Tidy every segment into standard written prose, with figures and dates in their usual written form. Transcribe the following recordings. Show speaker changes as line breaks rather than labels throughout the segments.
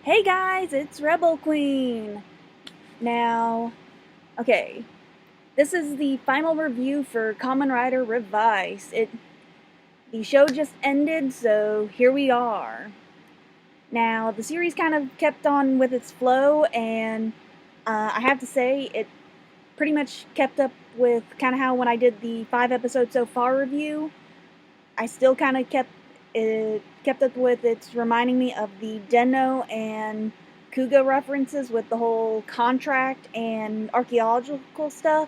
Hey guys, it's RebelQueen. Now, okay, this is the final review for Kamen Rider Revice. The show just ended, so here we are. Now, the series kind of kept on with its flow, and I have to say, it pretty much kept up with kind of how when I did the 5 episode so far review, I still kind of kept up with it's reminding me of the Denno and Kuga references with the whole contract and archaeological stuff.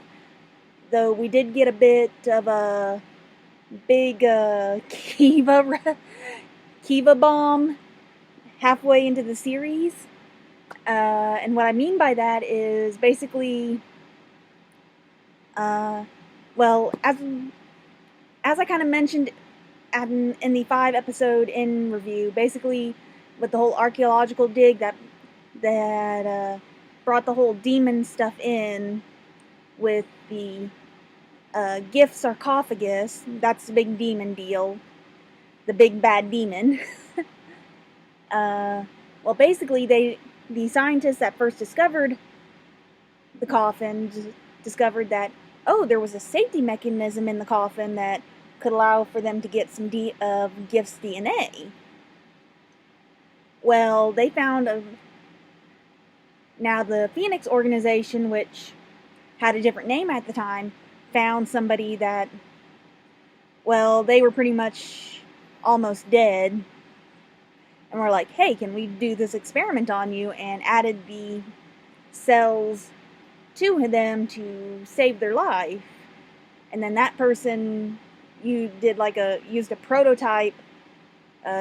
Though we did get a bit of a big Kiva bomb halfway into the series. And what I mean by that is basically, well, as I kind of mentioned in the 5 episode in review, basically with the whole archaeological dig that brought the whole demon stuff in with the gift sarcophagus. That's the big demon deal, the big bad demon. Well, basically, the scientists that first discovered the coffin discovered that there was a safety mechanism in the coffin that could allow for them to get some Gift's DNA. Well, they found now the Phoenix organization, which had a different name at the time, found somebody that, well, they were pretty much almost dead, and were like, hey, can we do this experiment on you, and added the cells to them to save their life. And then that person used a prototype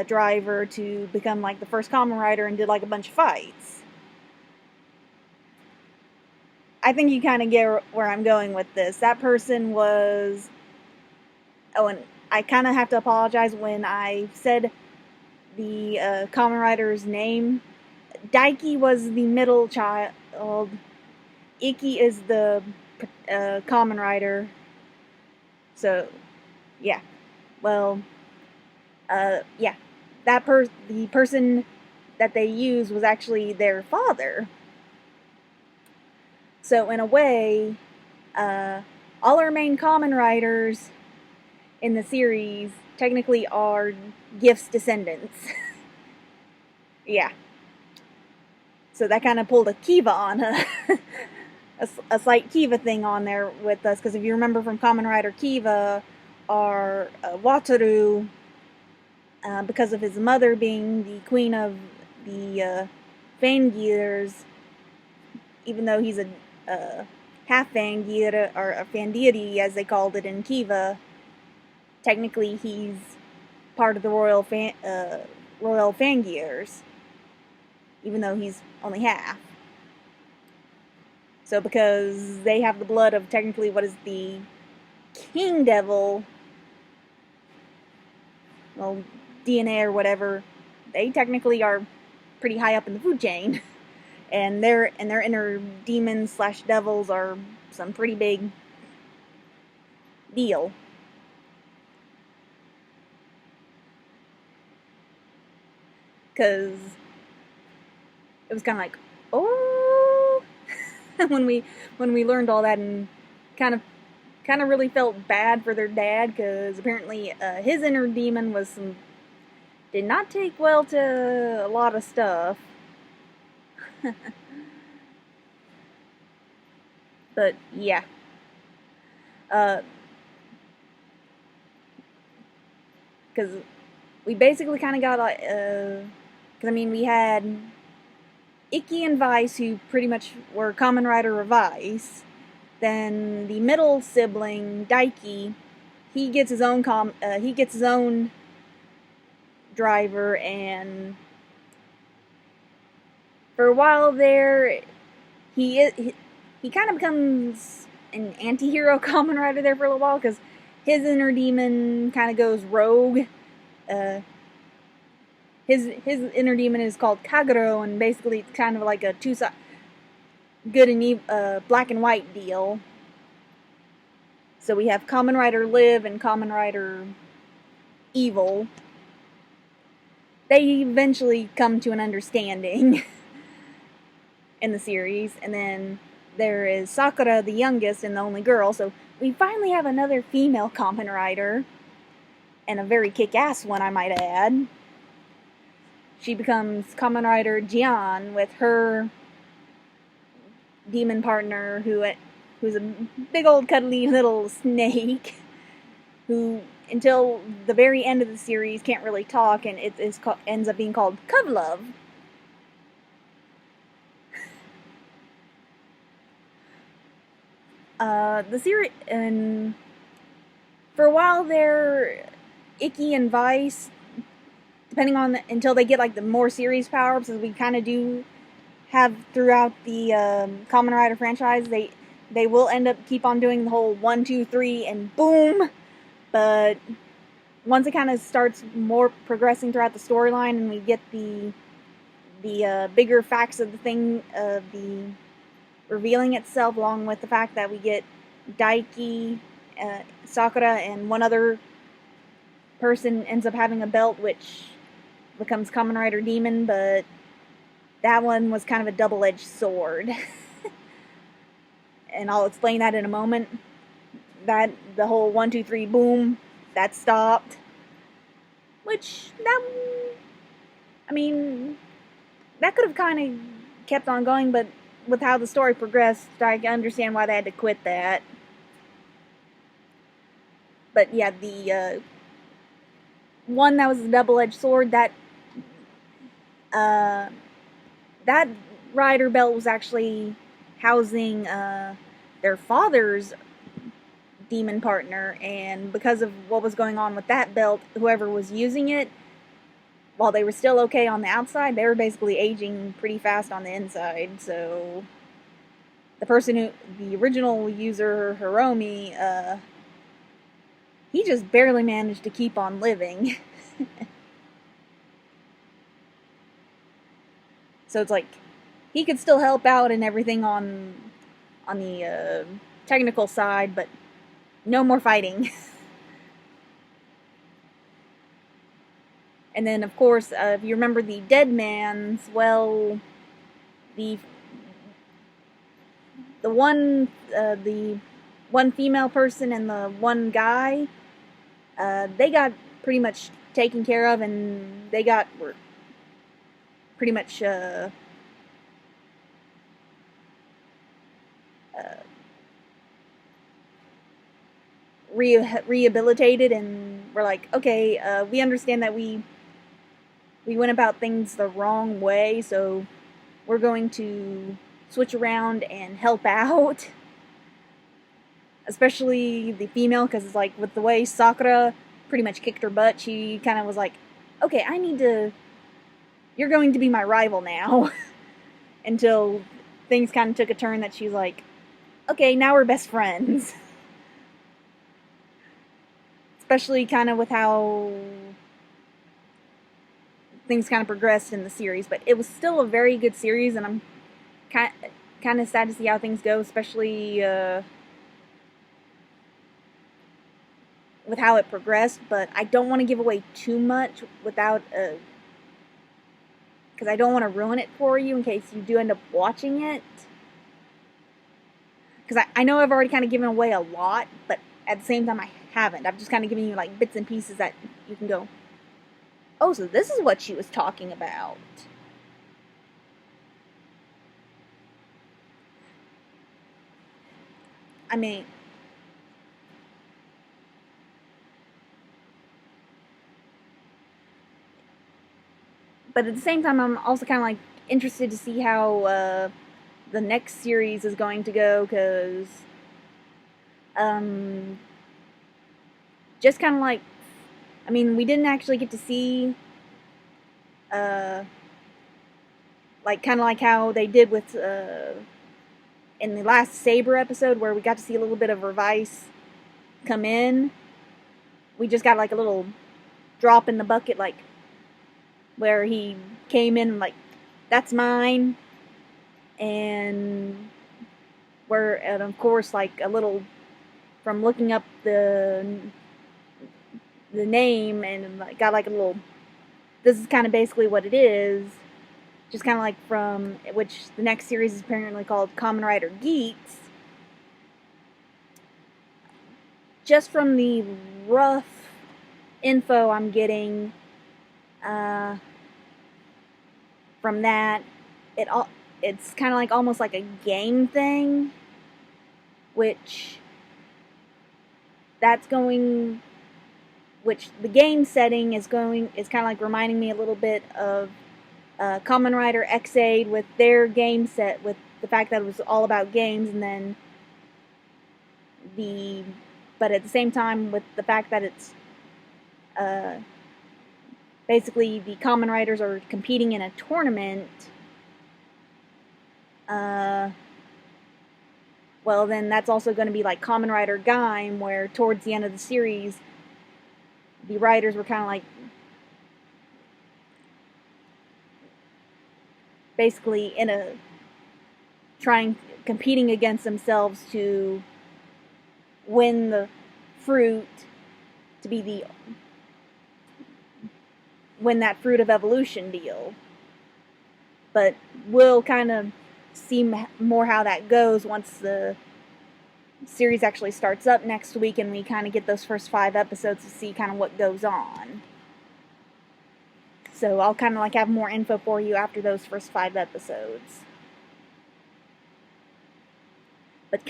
driver to become like the first Kamen Rider and did like a bunch of fights. I think you kind of get where I'm going with this. That person was... Oh, and I kind of have to apologize when I said the Kamen Rider's name. Daiki was the middle child. Iki is the Kamen Rider. So, yeah. Well, yeah. The person that they used was actually their father. So, in a way, all our main Kamen Riders in the series technically are Gift's descendants. Yeah. So that kind of pulled a Kiva on a slight Kiva thing on there with us, because if you remember from Kamen Rider Kiva, our Wataru, because of his mother being the queen of the Fangears, even though he's a half Fangear, or a Fandeity as they called it in Kiva, technically he's part of the Royal Fangears, even though he's only half. So because they have the blood of technically what is the King Devil, well, DNA or whatever, they technically are pretty high up in the food chain. And their inner demons / devils are some pretty big deal. Because it was kind of like, oh, when we learned all that, and kind of really felt bad for their dad, because apparently his inner demon did not take well to a lot of stuff. But yeah, because we basically kind of got because I mean, we had Ikki and Vice, who pretty much were Kamen Rider Revice. Then the middle sibling, Daiki, he gets his own driver, and for a while there, he kind of becomes an anti-hero Kamen Rider there for a little while, because his inner demon kind of goes rogue. His inner demon is called Kagero, and basically it's kind of like a good and evil, black and white deal. So we have Kamen Rider Live and Kamen Rider Evil. they eventually come to an understanding in the series. And then there is Sakura, the youngest and the only girl, so we finally have another female Kamen Rider, and a very kick-ass one, I might add. She becomes Kamen Rider Jian with her demon partner, who's a big old cuddly little snake, who until the very end of the series can't really talk, and it ends up being called Kovlov. The series, and for a while there, Icky and Vice, depending on until they get like the more series power-ups, as we kind of do have throughout the Kamen Rider franchise, they will end up keep on doing the whole 1, 2, 3, and boom. But once it kind of starts more progressing throughout the storyline, and we get the bigger facts of the thing, the revealing itself, along with the fact that we get Daiki, Sakura, and one other person ends up having a belt, which becomes Kamen Rider Demon, but that one was kind of a double-edged sword. And I'll explain that in a moment. That the whole 1, 2, 3, boom, that stopped. Which, I mean, that could have kind of kept on going, but with how the story progressed, I understand why they had to quit that. But yeah, the one that was a double-edged sword, that rider belt was actually housing their father's demon partner, and because of what was going on with that belt, whoever was using it, while they were still okay on the outside, they were basically aging pretty fast on the inside. So the original user, Hiromi, he just barely managed to keep on living. So it's like, he could still help out and everything on the technical side, but no more fighting. And then, of course, if you remember the Dead Man's, well, the one female person and the one guy, they got pretty much taken care of, and they were pretty much rehabilitated, and we're like, okay, we understand that we went about things the wrong way, so we're going to switch around and help out. Especially the female, because it's like, with the way Sakura pretty much kicked her butt, she kind of was like, okay, you're going to be my rival now. Until things kind of took a turn that she's like, okay, now we're best friends. Especially kind of with how things kind of progressed in the series. But it was still a very good series, and I'm kind of sad to see how things go, especially with how it progressed. But I don't want to give away too much without because I don't want to ruin it for you in case you do end up watching it. Because I know I've already kind of given away a lot, but at the same time I haven't. I've just kind of given you like bits and pieces that you can go, oh, so this is what she was talking about. I mean, but at the same time, I'm also kind of like interested to see how the next series is going to go, because just kind of like, I mean, we didn't actually get to see like kind of like how they did with in the last Saber episode, where we got to see a little bit of Revice come in. We just got like a little drop in the bucket, like where he came in like, that's mine. And and of course, like a little, from looking up the name, and like got like a little this is kind of basically what it is. Just kind of like from, which the next series is apparently called Kamen Rider Geeks. Just from the rough info I'm getting from that, it's kind of like almost like a game thing, which the game setting is kind of like reminding me a little bit of Kamen Rider X-Aid with their game set, with the fact that it was all about games, and then but at the same time with the fact that it's basically the Kamen Riders are competing in a tournament. Well, then that's also going to be like Kamen Rider Gaim, where towards the end of the series, the riders were kind of like basically competing against themselves to win the fruit, win that fruit of evolution deal. But we'll kind of see more how that goes once the series actually starts up next week and we kind of get those first 5 episodes to see kind of what goes on. So I'll kind of like have more info for you after those first 5 episodes. But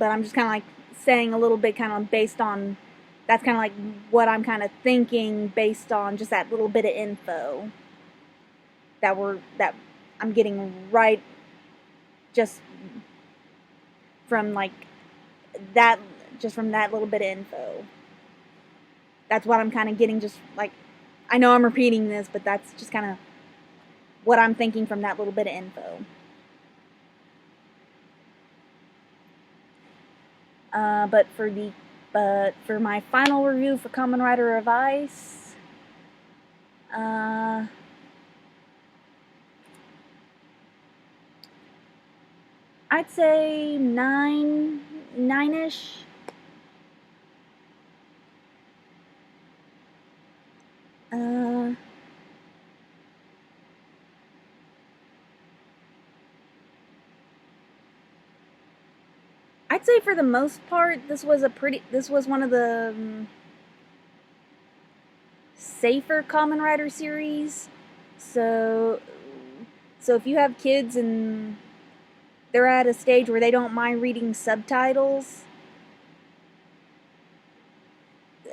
I'm just kind of like saying a little bit kind of based on, that's kind of like what I'm kind of thinking based on just that little bit of info that I'm getting right just from like that, just from that little bit of info. That's what I'm kind of getting, just like, I know I'm repeating this, but that's just kind of what I'm thinking from that little bit of info. But for my final review for Kamen Rider Revice, I'd say 9-ish. I'd say for the most part, this was one of the safer Kamen Rider series. So if you have kids and they're at a stage where they don't mind reading subtitles,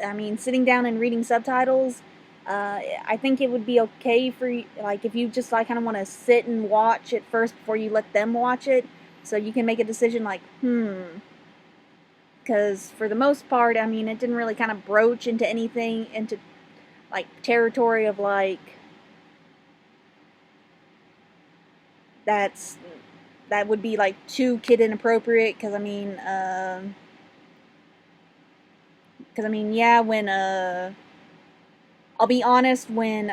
I mean, sitting down and reading subtitles, I think it would be okay for you, like, if you just like kind of want to sit and watch it first before you let them watch it, so you can make a decision like, because for the most part, I mean, it didn't really kind of broach into anything, into like territory of like that would be like too kid inappropriate. Because I mean, yeah, when I'll be honest, when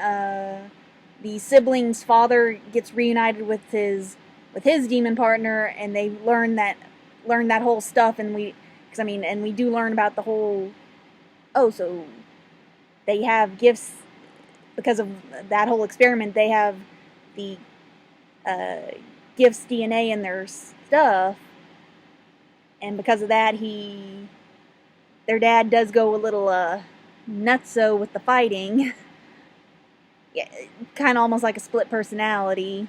the sibling's father gets reunited with his demon partner, and they learn that whole stuff, and we do learn about the whole, so they have gifts because of that whole experiment. They have the gifts DNA in their stuff, and because of that, their dad does go a little nutso with the fighting. Yeah, kind of almost like a split personality.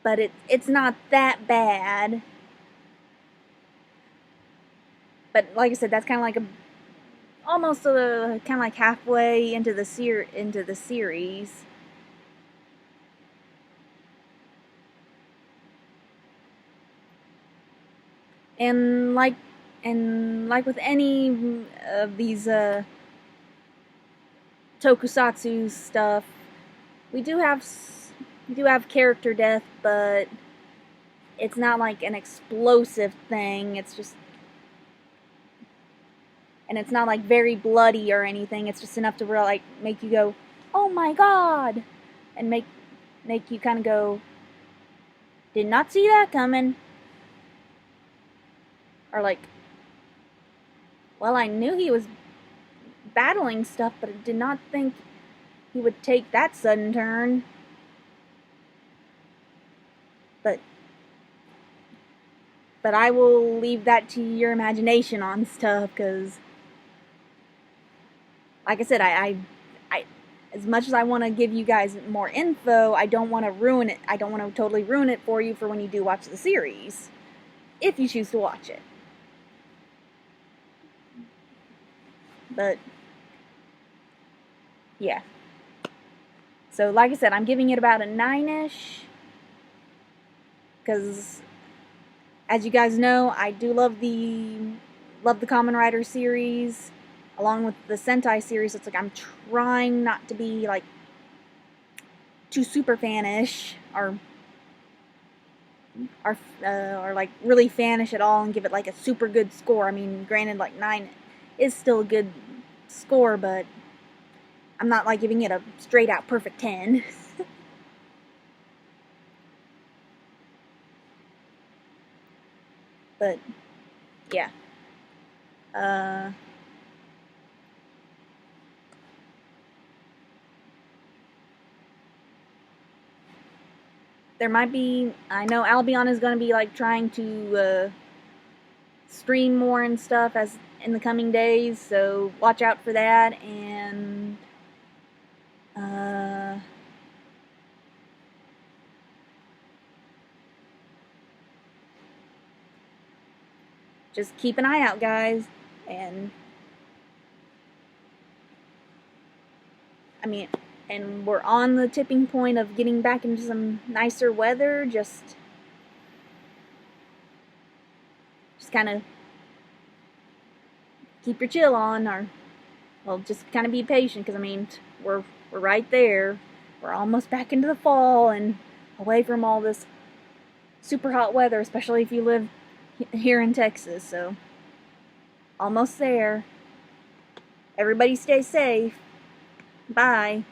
But it's not that bad. But like I said, that's kind of like almost kind of like halfway into the series. And like with any of these tokusatsu stuff, we do have character death, but it's not like an explosive thing. It's just, and it's not like very bloody or anything. It's just enough to really like make you go, "Oh my god," and make you kind of go, "Did not see that coming," or like, "Well, I knew he was battling stuff, but I did not think he would take that sudden turn. But I will leave that to your imagination on stuff, because, like I said, I as much as I want to give you guys more info, I don't want to ruin it. I don't want to totally ruin it for you for when you do watch the series, if you choose to watch it. But, yeah. So, like I said, I'm giving it about a 9-ish, because, as you guys know, I do love the Kamen Rider series, along with the Sentai series. It's like I'm trying not to be like too super fanish, or like really fanish at all and give it like a super good score. I mean, granted, like 9 is still a good score, but I'm not like giving it a straight out perfect 10. But yeah. There might be, I know Albion is going to be like trying to stream more and stuff as in the coming days, so watch out for that. And just keep an eye out, guys. And I mean, and we're on the tipping point of getting back into some nicer weather. Just kind of keep your chill on, or, well, just kind of be patient, because I mean, we're right there. We're almost back into the fall and away from all this super hot weather, especially if you live here in Texas. So, almost there. Everybody stay safe. Bye.